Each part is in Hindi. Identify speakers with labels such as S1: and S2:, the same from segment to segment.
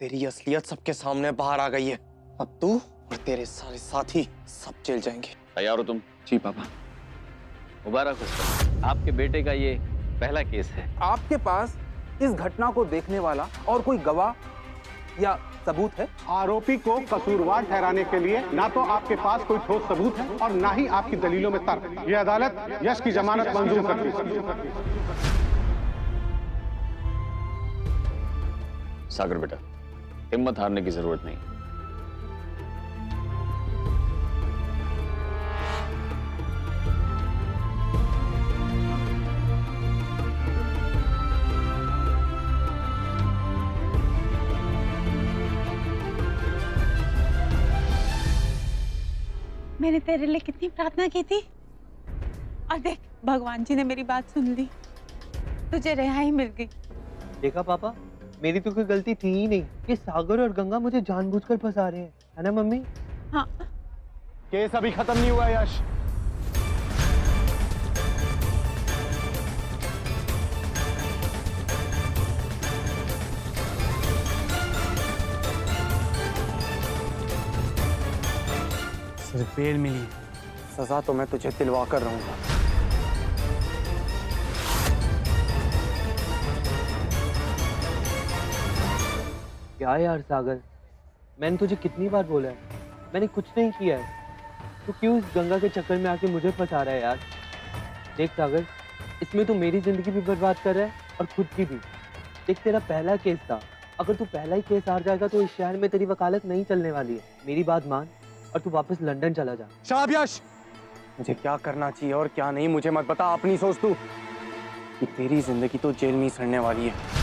S1: तेरी असलियत सबके सामने बाहर आ गई है। अब तू और तेरे सारे साथी सब जेल जाएंगे।
S2: तैयार हो तुम?
S1: जी पापा।
S2: मुबारक हो सर, आपके बेटे का ये पहला केस है।
S3: आपके पास इस घटना को देखने वाला और कोई गवाह या सबूत है?
S4: आरोपी को कसूरवार ठहराने के लिए ना तो आपके पास कोई ठोस सबूत है और ना ही आपकी दलीलों में तर्क। ये अदालत यश की जमानत मंजूर करती है।
S2: सागर बेटा, हिम्मत हारने की जरूरत नहीं।
S5: मैंने तेरे लिए कितनी प्रार्थना की थी और देख भगवान जी ने मेरी बात सुन ली, तुझे रिहाई मिल गई।
S6: देखा पापा, मेरी तो कोई गलती थी ही नहीं। ये सागर और गंगा मुझे जानबूझकर फंसा रहे हैं, है ना मम्मी?
S5: हाँ।
S4: केस अभी खत्म नहीं हुआ यश।
S1: सिर्फ बेल मिली, सजा तो मैं तुझे दिलवा कर रहूंगा।
S6: क्या यार सागर, मैंने तुझे कितनी बार बोला है, मैंने कुछ नहीं किया है। तू क्यों इस गंगा के चक्कर में आके मुझे फंसा रहा है यार? देख सागर, इसमें तू मेरी जिंदगी भी बर्बाद कर रहा है और खुद की भी। देख तेरा पहला केस था, अगर तू पहला ही केस हार जाएगा तो इस शहर में तेरी वकालत नहीं चलने वाली है। मेरी बात मान और तू वापस लंदन चला जा।
S1: शाबाश यश, मुझे क्या करना चाहिए और क्या नहीं मुझे मत बता, अपनी सोच तू। कि तेरी जिंदगी तो जेल में ही सड़ने वाली है।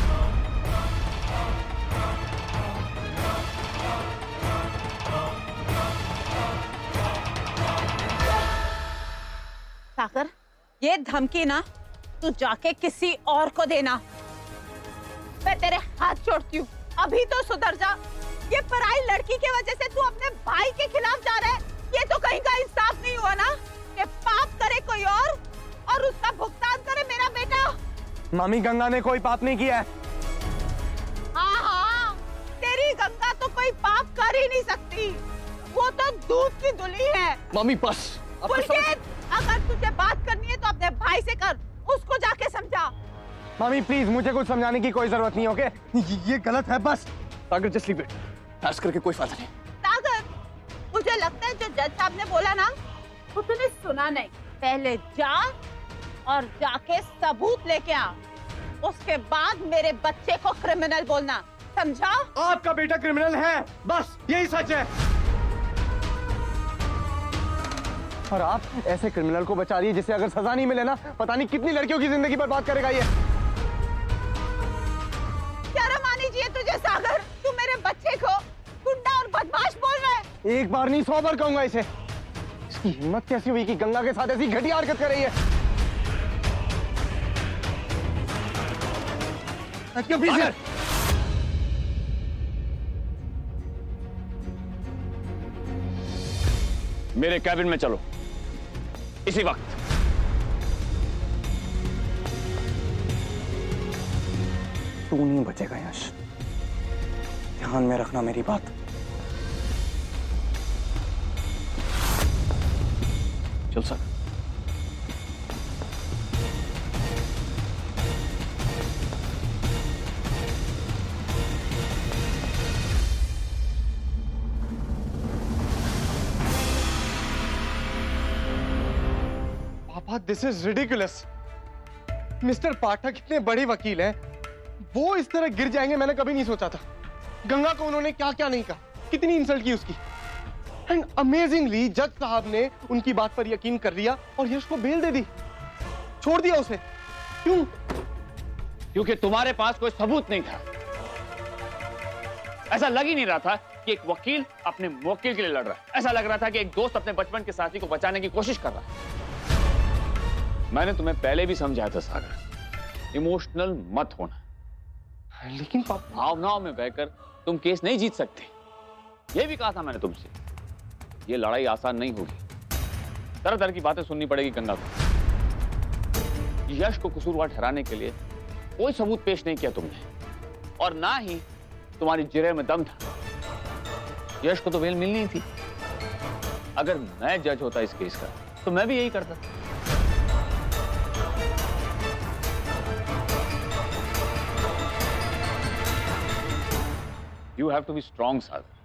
S5: सागर, ये धमकी ना तू जाके किसी और को देना। मैं तेरे हाथ जोड़ती हूँ, अभी तो सुधर जा। ये पराई लड़की की वजह से तू अपने भाई के खिलाफ जा रहा है। ये तो कहीं का इंसाफ नहीं हुआ ना कि पाप करे कोई और उसका भुगतान करे मेरा बेटा।
S1: मामी, गंगा ने कोई पाप नहीं किया है।
S5: हाँ, तेरी गंगा तो कोई पाप कर ही नहीं सकती, वो तो दूध की धुली है।
S1: मामी बस,
S5: पुलकित, अगर तुझे बात करनी है तो अपने भाई से कर, उसको जाके समझा।
S1: मामी प्लीज, मुझे कुछ समझाने की कोई जरूरत नहीं, ओके? ये गलत है बस। सागर जस्ट लीव इट, बहस करके कोई फायदा नहीं।
S5: सागर, मुझे लगता है जो जज साहब ने बोला ना वो तूने सुना नहीं। पहले जा और जाके सबूत लेके आ, उसके बाद मेरे बच्चे को क्रिमिनल बोलना, समझा?
S1: आपका बेटा क्रिमिनल है, बस यही सच है। और आप ऐसे क्रिमिनल को बचा रही है जिसे अगर सजा नहीं मिले ना, पता नहीं कितनी लड़कियों की जिंदगी बर्बाद करेगा ये।
S5: शर्म आनी चाहिए तुझे सागर, तू मेरे बच्चे को गुंडा और बदमाश बोल रहा है।
S1: एक बार नहीं 100 बार कहूंगा इसे। इसकी हिम्मत कैसी हुई कि गंगा के साथ ऐसी घटिया हरकत कर रही है?
S2: मेरे कैबिन में चलो इसी वक्त।
S1: तू नहीं बचेगा यश, ध्यान में रखना मेरी बात।
S2: चल सर।
S1: पापा, दिस इज रिडिकुलस। मिस्टर पाठक इतने बड़े वकील हैं, वो इस तरह गिर जाएंगे मैंने कभी नहीं सोचा था। गंगा को उन्होंने क्या क्या नहीं कहा, कितनी इंसल्ट की उसकी। एंड अमेजिंगली जज साहब ने उनकी बात पर यकीन कर लिया और यश को बेल दे दी, छोड़ दिया उसे। क्यों?
S2: क्योंकि तुम्हारे पास कोई सबूत नहीं था। ऐसा लग ही नहीं रहा था कि एक वकील अपने वकील के लिए लड़ रहा है। ऐसा लग रहा था कि एक दोस्त अपने बचपन के साथी को बचाने की कोशिश कर रहा है। मैंने तुम्हें पहले भी समझाया था सागर, इमोशनल मत होना।
S1: लेकिन पापा,
S2: भावनाओं में बहकर तुम केस नहीं जीत सकते। यह भी कहा था मैंने तुमसे, ये लड़ाई आसान नहीं होगी। तरह तरह की बातें सुननी पड़ेगी गंगा को। यश को कसूरवार ठहराने के लिए कोई सबूत पेश नहीं किया तुमने, और ना ही तुम्हारी जिरह में दम था। यश को तो बेल मिलनी थी। अगर मैं जज होता इस केस का तो मैं भी यही करता। You have to be strong Sagar.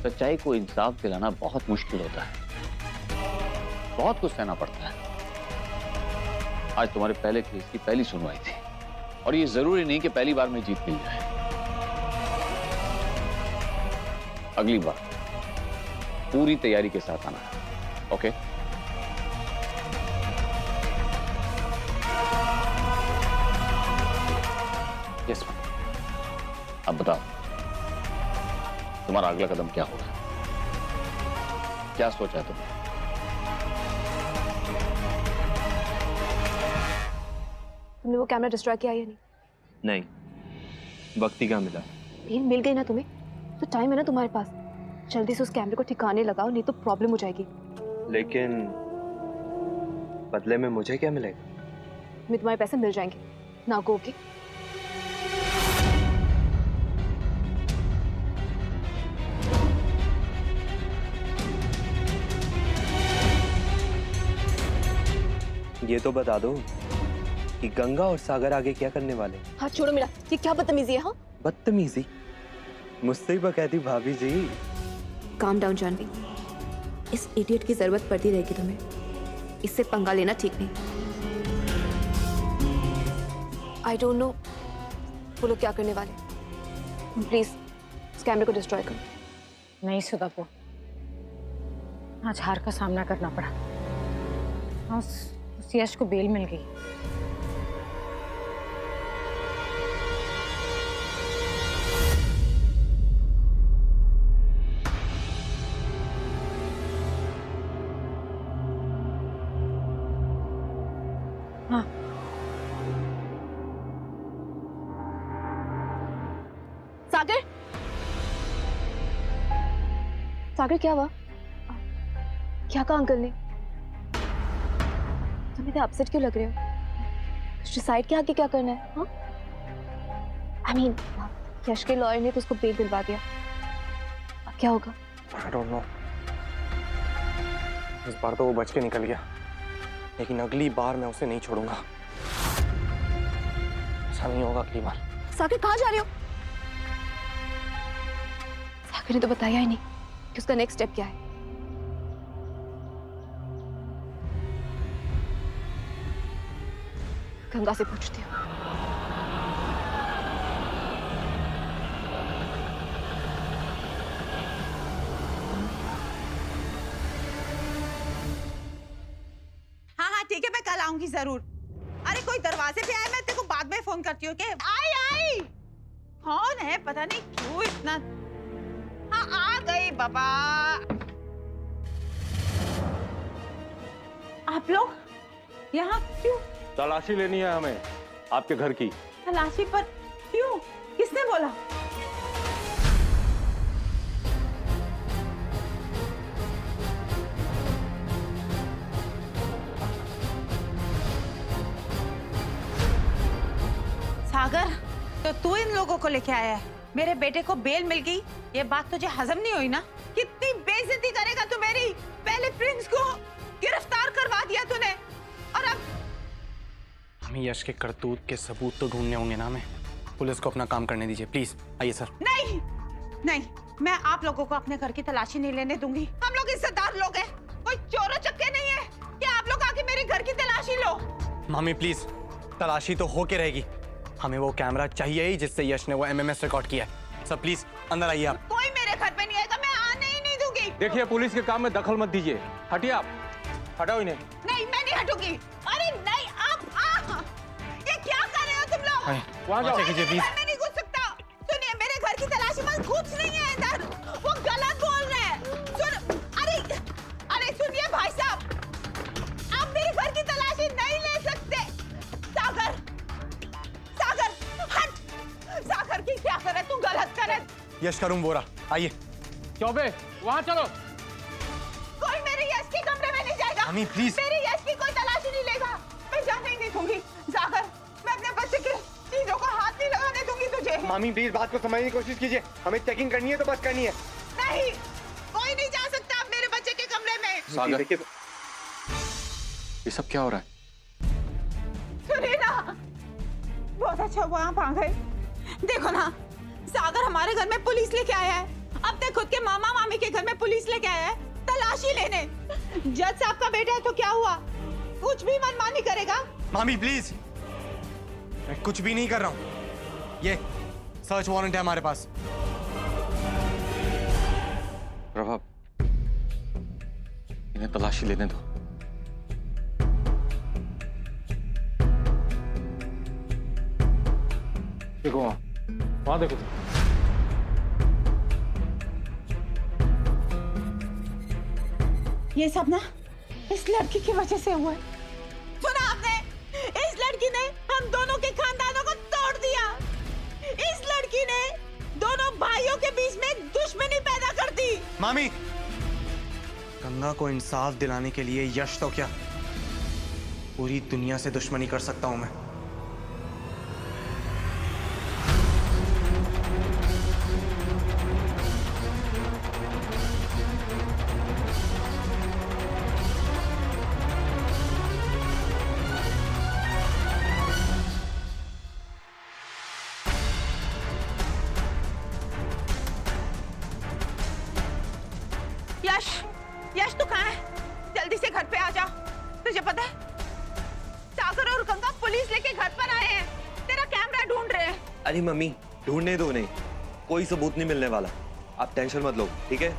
S2: सच्चाई को इंसाफ दिलाना बहुत मुश्किल होता है, बहुत कुछ सहना पड़ता है। आज तुम्हारे पहले केस की पहली सुनवाई थी और ये जरूरी नहीं कि पहली बार में जीत मिल जाए। अगली बार पूरी तैयारी के साथ आना है, ओके?
S1: Yes ma'am.
S2: अब बताओ तुम्हारा अगला कदम क्या होगा? क्या सोचा है तुमने?
S7: तुमने वो कैमरा डिस्ट्रॉय किया या नहीं?
S6: नहीं, वक्त ही क्या मिला।
S7: बेल मिल गई ना तुम्हें, तो टाइम है ना तुम्हारे पास। जल्दी से उस कैमरे को ठिकाने लगाओ, नहीं तो प्रॉब्लम हो जाएगी।
S6: लेकिन बदले में मुझे क्या मिलेगा?
S7: तुम्हें तुम्हारे पैसे मिल जाएंगे ना, गो के।
S6: ये तो बता दो कि गंगा और सागर आगे क्या करने वाले?
S7: हाथ छोड़ो मेरा, ये क्या बदतमीजी है? हाँ,
S6: बदतमीजी? मुझसे ही बकैती भाभी जी।
S7: काम डाउन जानवी, इस इडियट की जरूरत पड़ती रहेगी तुम्हें। इससे पंगा लेना ठीक नहीं। आई डोंट नो वो लोग क्या करने वाले। प्लीज इस कैमरे को डिस्ट्रॉय करो।
S5: नहीं सुदापुर, आज हार का सामना करना पड़ा। उस यश को बेल मिल गई। हाँ,
S7: सागर, सागर क्या हुआ? क्या कहा अंकल ने? तुम इतने अपसेट क्यों लग रहे हो? डिसाइड किया आगे क्या करना है? हाँ? I mean, यश के लॉयर ने तो उसको बेल दिलवा दिया। अब क्या होगा?
S1: I don't know. इस बार तो वो बच के निकल गया, लेकिन अगली बार मैं उसे नहीं छोड़ूंगा। ऐसा नहीं होगा अगली बार।
S7: सागर कहाँ जा रहे हो? सागर ने तो बताया ही नहीं कि उसका नेक्स्ट स्टेप क्या है। गंगा से पूछती हूँ।
S5: हाँ हाँ ठीक है, मैं कल आऊंगी जरूर। अरे कोई दरवाजे पे आया, मैं तेरे को बाद में फोन करती हूँ। के आई आई कौन है पता नहीं क्यों इतना। हाँ आ गई बाबा। आप लोग यहाँ क्यों?
S4: तलाशी लेनी है हमें आपके घर की।
S5: तलाशी पर क्यों? किसने बोला? सागर, तो तू इन लोगों को लेके आया है? मेरे बेटे को बेल मिल गई, ये बात तुझे हजम नहीं हुई ना? कितनी बेइज्जती करेगा तू मेरी? पहले प्रिंस को गिरफ्तार करवा दिया तूने, और अब
S1: हमें यश के करतूत के सबूत तो ढूंढने होंगे ना। हमें पुलिस को अपना काम करने दीजिए प्लीज। आइए सर।
S5: नहीं नहीं, मैं आप लोगों को अपने घर की तलाशी नहीं लेने दूंगी। हम लोग इज्जतदार लोग हैं, कोई चोरों चक्के नहीं है कि आप लोग आके मेरे घर की तलाशी लो।
S1: मामी प्लीज, तलाशी तो होके रहेगी। हमें वो कैमरा चाहिए ही जिससे यश ने वो एमएमएस रिकॉर्ड किया है। सर प्लीज अंदर आइए आप।
S5: कोई मेरे घर पे नहीं आएगा, मैं आने ही नहीं दूंगी।
S4: देखिए पुलिस के काम में दखल मत दीजिए। हटिए आप, हटाओ इन्हें।
S5: नहीं मैं नहीं हटूंगी। अरे नहीं, आप ये क्या कर रहे हो तुम लोग?
S1: वहाँ जाओ। कीजिए प्लीज।
S5: मैं नहीं घुस सकता। सुनिए, मेरे घर की तलाशी मत, कुछ नहीं है इधर। वो गलत बोल रहे हैं। सुन, अरे सुनिए भाई साहब, आप मेरे घर की तलाशी नहीं ले सकते। सागर, हट। सागर की क्या करे? तू गलत करे।
S1: यश का रूम बोरा, आइए।
S4: चौबे वहाँ चलो।
S5: कोई मेरे यश के कमरे में नहीं जाएगा।
S1: मामी प्लीज।
S5: मेरे यश की कोई तलाशी नहीं लेगा। मैं जाने ही नहीं दूंगी। सागर, मैं अपने बच्चे की चीजों को हाथ नहीं लगाने दूंगी तुझे।
S1: मामी प्लीज बात को समझने की कोशिश कीजिए, हमें चेकिंग करनी है तो बस करनी है।
S5: नहीं, कोई नहीं जा सकता अब मेरे बच्चे के कमरे में।
S2: सागर,
S1: देखिए
S2: ये सब क्या हो रहा है?
S5: सुनिए ना, बहुत अच्छा हुआ आप आ गए। देखो ना, सागर हमारे घर में पुलिस लेके आया है, अपने खुद के मामा मामी के घर में पुलिस लेके आया है तलाशी लेने। जज साहब का बेटा है तो क्या हुआ, कुछ भी मनमानी करेगा?
S1: मामी प्लीज, मैं कुछ भी नहीं कर रहा हूँ, ये सर्च वारंट है हमारे पास।
S2: प्रभाव, इन्हें तलाशी लेने दो।
S8: देखो वहां देखो।
S5: ये सब ना इस लड़की की वजह से हुआ है। सुना आपने, इस लड़की ने हम दोनों के खानदानों को तोड़ दिया। इस लड़की ने दोनों भाइयों के बीच में दुश्मनी पैदा कर दी।
S1: मामी, गंगा को इंसाफ दिलाने के लिए यश तो क्या, पूरी दुनिया से दुश्मनी कर सकता हूं मैं।
S5: यश, यश तू कहाँ है? जल्दी से घर पे आ जा। तुझे पता है सागर और गंगा पुलिस लेके घर पर आए हैं, तेरा कैमरा ढूंढ रहे हैं।
S6: अरे मम्मी, ढूंढने दो उन्हें, कोई सबूत नहीं मिलने वाला, आप टेंशन मत लो, ठीक है?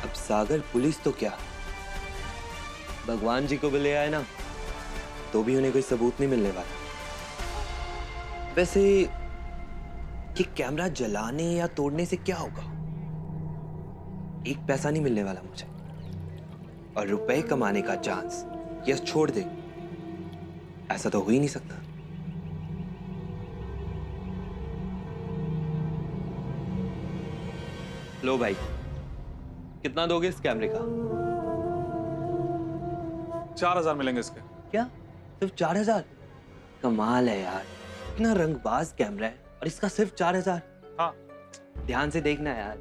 S6: अब सागर पुलिस तो क्या, भगवान जी को भी ले आए ना, तो भी उन्हें कोई सबूत नहीं मिलने वाला। वैसे ये कैमरा जलाने या तोड़ने से क्या होगा? एक पैसा नहीं मिलने वाला मुझे, और रुपए कमाने का चांस यस छोड़ दे, ऐसा तो हो ही नहीं सकता। लो भाई, कितना दोगे इस कैमरे का?
S8: 4000 मिलेंगे इसके।
S6: क्या सिर्फ 4000? कमाल है यार, इतना रंगबाज कैमरा है और इसका सिर्फ 4000।
S8: हाँ,
S6: ध्यान से देखना यार।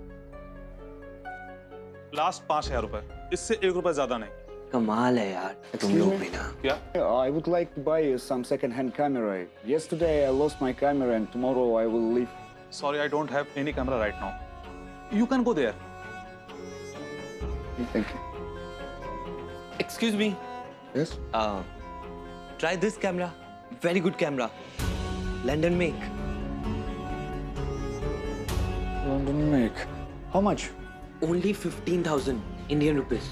S8: लास्ट 5000 रुपए, इससे 1 रुपए ज्यादा नहीं।
S6: कमाल है यार तुम लोग भी ना।
S8: क्या?
S9: I would like to buy some second-hand camera. Yesterday I lost my camera and tomorrow I will leave.
S8: Sorry, I don't have any camera right now. You can go there.
S9: Thank you.
S6: Excuse me.
S9: Yes?
S6: Try this camera. Very good camera. London make.
S9: London make. How much?
S6: Only 15,000 Indian rupees.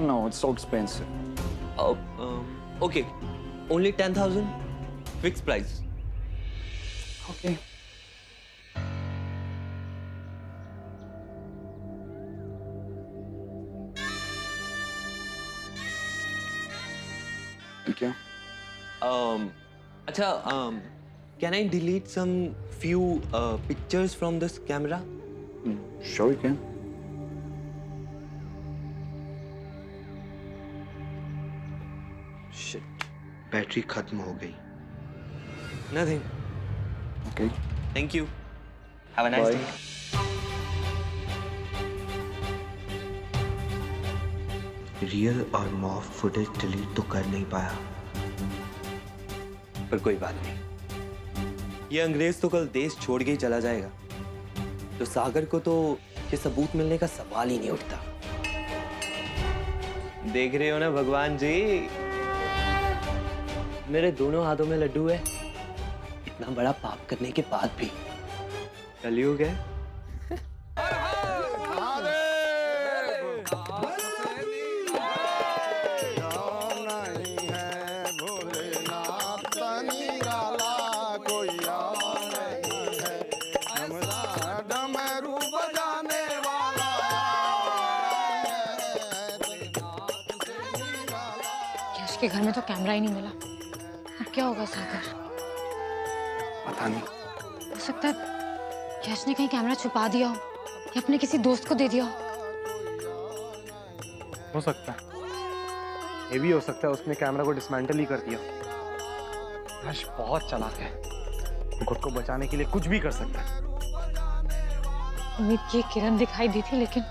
S9: No, it's so expensive.
S6: Okay. Only 10,000. Fixed price.
S9: Okay. Thank you.
S6: Acha, can I delete some few pictures from this camera?
S9: Sure you can.
S6: Shit. Battery खत्म हो गई. Nothing.
S9: Okay.
S6: Thank you. Have a nice
S9: Bye.
S6: day. Real और मॉफ फुटेज डिलीट तो कर नहीं पाया, पर कोई बात नहीं। ये अंग्रेज तो कल देश छोड़ के ही चला जाएगा, तो सागर को तो ये सबूत मिलने का सवाल ही नहीं उठता। देख रहे हो ना भगवान जी, मेरे दोनों हाथों में लड्डू है, इतना बड़ा पाप करने के बाद भी। कलयुग है।
S10: यश के घर में तो कैमरा ही नहीं मिला, अब क्या होगा सागर?
S9: पता नहीं।
S10: हो सकता है यश ने कहीं कैमरा छुपा दिया हो या अपने किसी दोस्त को दे दिया हो।
S1: हो सकता है, ये भी हो सकता है उसने कैमरा को डिसमेंटल ही कर दिया। यश बहुत चालाक है, खुद को बचाने के लिए कुछ भी कर सकता है।
S10: उम्मीद की किरण दिखाई दी थी, लेकिन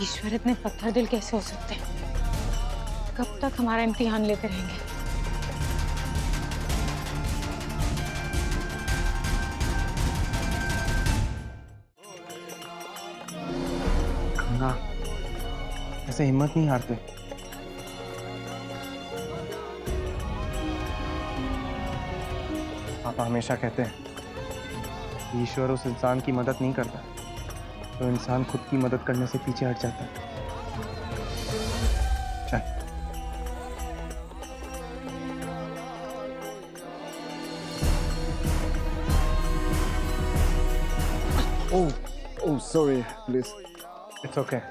S10: ईश्वर इतने पत्थर दिल कैसे हो सकते हैं? कब तक हमारा इम्तिहान लेते रहेंगे?
S1: गंगा, ऐसे हिम्मत नहीं हारते। पापा हमेशा कहते हैं ईश्वर उस इंसान की मदद नहीं करता तो इंसान खुद की मदद करने से पीछे हट जाता है। चल।
S9: Oh, sorry, please.
S1: It's okay.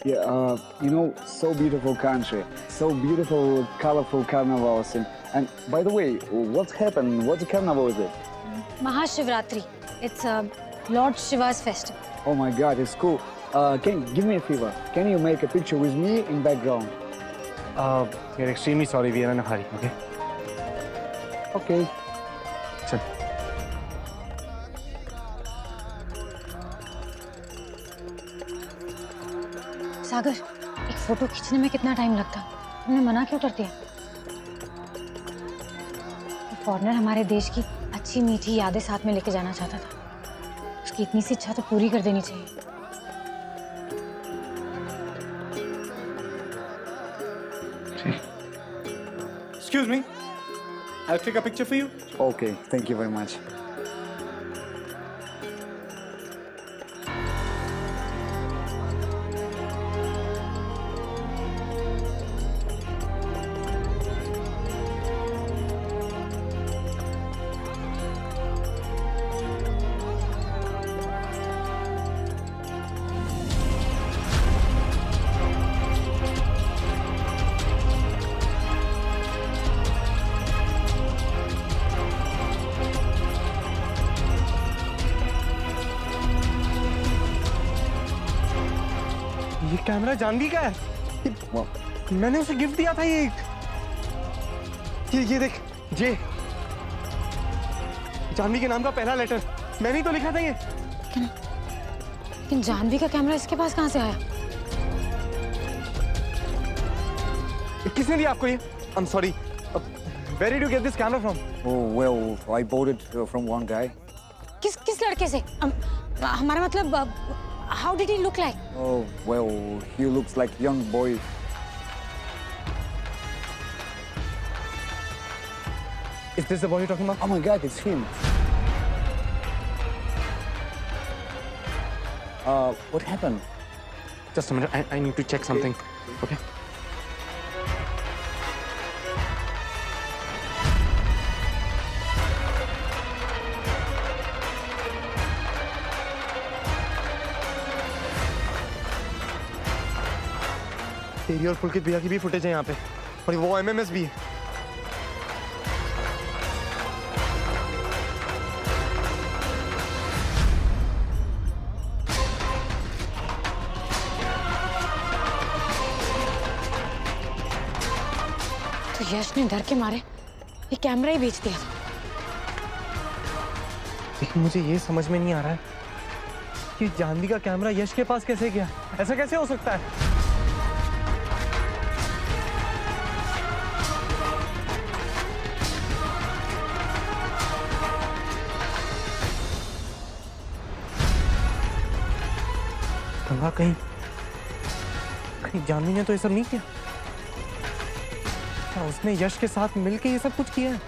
S9: Yeah, you know, so beautiful country, so beautiful, colorful carnivals, and by the way, what's happened? What carnival is it?
S10: Mahashivratri. It's Lord Shiva's festival.
S9: Oh my God, it's cool. Can give me a favor? Can you make a picture with me in background?
S1: We're extremely sorry. We are in a hurry. Okay.
S9: Okay.
S1: चल।
S10: सागर, एक फोटो खींचने में कितना टाइम लगता? तुमने मना क्यों कर दिया? फॉरेनर हमारे देश की अच्छी मीठी यादें साथ में लेके जाना चाहता था। उसकी इतनी सी इच्छा तो पूरी कर देनी चाहिए।
S1: Excuse me. I'll take a picture for you.
S9: Okay, thank you very much.
S1: ये कैमरा जानवी का है। मैंने उसे गिफ्ट दिया था ये देख, जे जानवी के नाम का पहला लेटर मैंने ही तो लिखा था ये।
S10: लेकिन जानवी का कैमरा इसके पास कहाँ से आया?
S1: किसने दिया आपको ये? I'm sorry. Where did you get this camera from?
S9: Oh well, I bought it from one guy.
S10: किस लड़के से? हमारा मतलब how did he look like?
S9: Oh well, he looks like young boy.
S1: Is this the boy you're talking about?
S9: Oh my God, it's him. What happened?
S1: Just a minute. I need to check something. Okay. तेरी और पुलकित भैया की भी फुटेज है यहाँ पे और वो एमएमएस भी है।
S10: तो यश ने डर के मारे ये कैमरा ही बेच दिया।
S1: लेकिन मुझे ये समझ में नहीं आ रहा है कि जानवी का कैमरा यश के पास कैसे गया? ऐसा कैसे हो सकता है? गंगा, कहीं जानवी ने तो ये सब नहीं किया? क्या उसने यश के साथ मिलके ये सब कुछ किया है?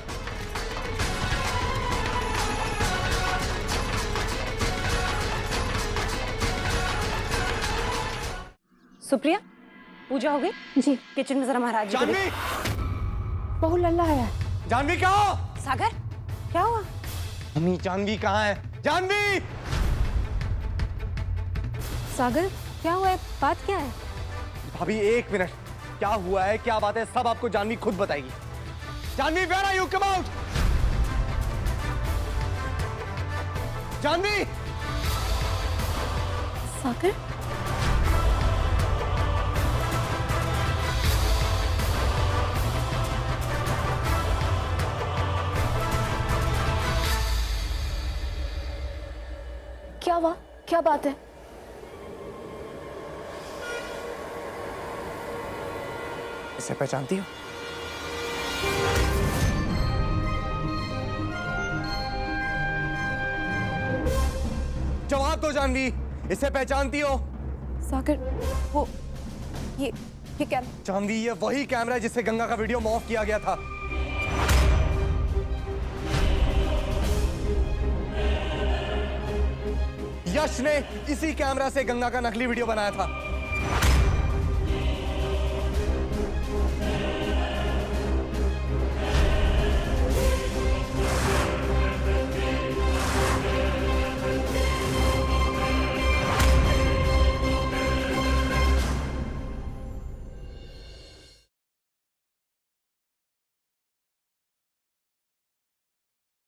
S5: सुप्रिया, पूजा हो गई?
S7: जी।
S5: किचन में जरा महाराज जी को
S1: जानवी!
S7: बहु लल्ला है।
S1: जानवी कहाँ हो?
S5: देख। सागर, क्या हुआ?
S1: मम्मी, जानवी कहाँ है? जानवी!
S7: सागर, क्या हुआ है? बात क्या है?
S1: भाभी एक मिनट, क्या हुआ है, क्या बात है, सब आपको जानवी खुद बताएगी। Janvi, where are you? Come out. Janvi!
S7: Sagar? क्या हुआ? क्या बात है?
S1: इसे पहचानती हो? जवाब दो जानवी, इसे पहचानती हो?
S7: सागर, वो ये क्या?
S1: जानवी, ये वही कैमरा है जिससे गंगा का वीडियो ऑफ किया गया था। यश ने इसी कैमरा से गंगा का नकली वीडियो बनाया था।